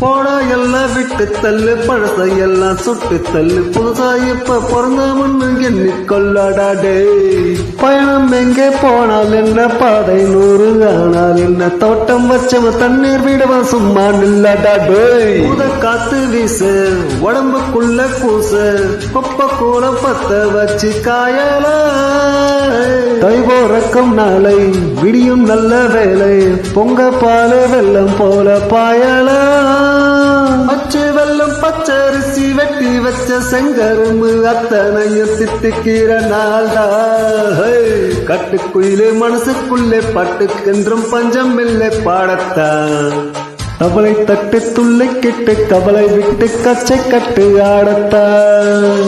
போடா எல்லாம் விட்டு தள்ளு பழச எல்லாம் சுட்டு தள்ளு புதுசா இப்ப பிறந்த முன்னு எண்ணிக்கொள்ளடா டே பயணம் எங்கே போனால் என்ன பாதை 100 ஆனால் என்ன தோட்டம் வச்சவன் தண்ணீர் விடவன் சும்மா நில்லடா டே உத காத்து வீசு உடம்புக்குள்ள கூசு கொப்ப கூலம் பத்த வச்சு காயலா தைவோரக்கம் நாளை விடியும் நல்ல வேலை பொங்க பால வெள்ளம் போல பாயலா பச்சை வெள்ளம் பச்சரிசி வெட்டி வச்ச செங்கரும்பு அத்தனையும் தித்திக்கிற நாள்தா கட்டுக்குள்ளே மனசுக்குள்ளே பட்டுக்கென்றும் பஞ்சம் இல்லை பாடத்தான் கவலை தட்டு துள்ளை கெட்டு கவலை விட்டு கச்சை கட்டு ஆடத்தான்